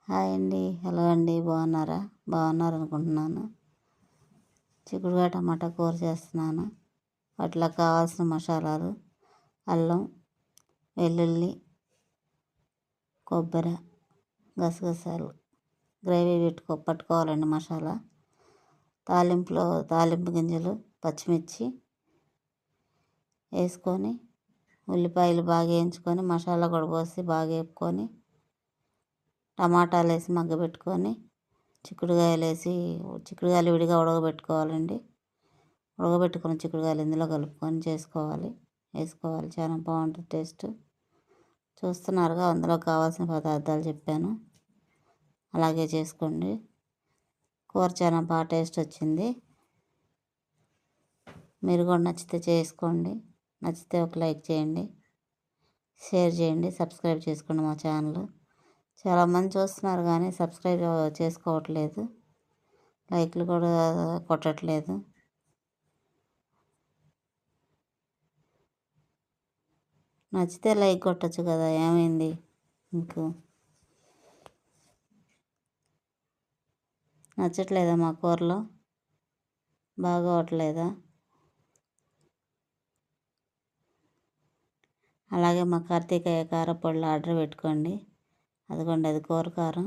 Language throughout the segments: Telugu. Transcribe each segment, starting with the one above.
హాయ్ అండి, హలో అండి, బాగున్నారా? బాగున్నారు అనుకుంటున్నాను. చిక్కుడుకాయ టమాటా కూర చేస్తున్నాను. వాటిలో కావాల్సిన మసాలాలు: అల్లం, వెల్లుల్లి, కొబ్బరి, గసగసాలు గ్రేవీ పట్టుకోవాలండి. మసాలా తాలింపు గింజలు, పచ్చిమిర్చి వేసుకొని, ఉల్లిపాయలు బాగా వేయించుకొని, మసాలా కూడా పోసి బాగా వేపుకొని, టమాటాలు వేసి మగ్గబెట్టుకొని, చిక్కుడుకాయలు విడిగా ఉడకబెట్టుకోవాలండి. ఉడకబెట్టుకున్న చిక్కుడుకాయలు ఇందులో కలుపుకొని వేసుకోవాలి. చాలా బాగుంటుంది టేస్ట్. చూస్తున్నారుగా, అందులో కావాల్సిన పదార్థాలు చెప్పాను, అలాగే చేసుకోండి. కూర చాలా బాగా టేస్ట్ వచ్చింది. మీరు కూడా నచ్చితే చేసుకోండి. నచ్చితే ఒక లైక్ చేయండి, షేర్ చేయండి, సబ్స్క్రైబ్ చేసుకోండి. మా ఛానల్ చాలామంది చూస్తున్నారు కానీ సబ్స్క్రైబ్ చేసుకోవట్లేదు, లైక్లు కూడా కొట్టట్లేదు. నచ్చితే లైక్ కొట్టచ్చు కదా, ఏమైంది మీకు? నచ్చట్లేదా మా కూరలో? బాగా అవట్లేదా? అలాగే మా కార్తీకయ్య కారపొడిలో ఆర్డర్ పెట్టుకోండి. అదిగోండి, అది కూర కారం.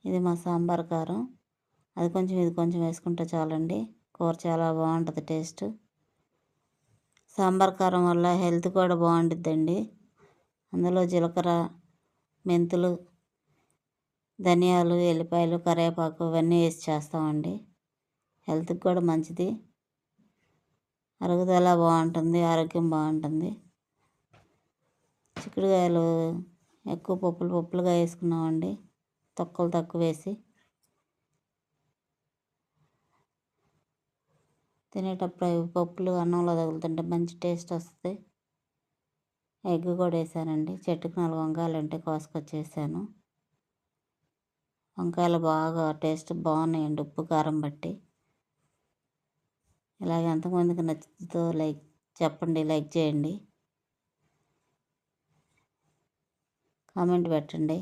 ఇది మా సాంబార్ కారం. అది కొంచెం ఇది కొంచెం వేసుకుంటే చాలండి. కూర చాలా బాగుంటుంది టేస్ట్. సాంబార్ కారం వల్ల హెల్త్ కూడా బాగుంటుందండి. అందులో జీలకర్ర, మెంతులు, ధనియాలు, ఎల్లిపాయలు, కరివేపాకు ఇవన్నీ వేసి చేస్తామండి. హెల్త్కి కూడా మంచిది, అరుగుదల బాగుంటుంది, ఆరోగ్యం బాగుంటుంది. చిక్కుడుకాయలు ఎక్కువ పప్పులుగా వేసుకున్నామండి, తొక్కలు తక్కువ వేసి. తినేటప్పుడు అవి పప్పులు అన్నంలో తగులుతుంటే మంచి టేస్ట్ వస్తుంది. ఎగ్ కూడా వేసానండి. చెట్టుకు 4 వంకాయలు ఉంటే కోసుకొచ్చేసాను. వంకాయలు బాగా టేస్ట్ బాగున్నాయండి, ఉప్పు కారం బట్టి. ఇలాగ ఎంతమందికి నచ్చుతుందో చెప్పండి, లైక్ చేయండి, కామెంట్ పెట్టండి.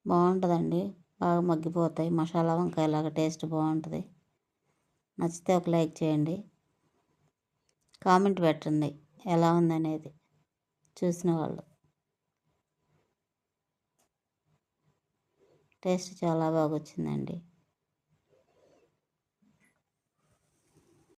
బాగుంటుందండి, బాగా మగ్గిపోతాయి. మసాలా వంకాయలాగా టేస్ట్ బాగుంటుంది. నచ్చితే ఒక లైక్ చేయండి, కామెంట్ పెట్టండి ఎలా ఉందనేది చూసిన వాళ్ళు. టేస్ట్ చాలా బాగా వచ్చిందండి.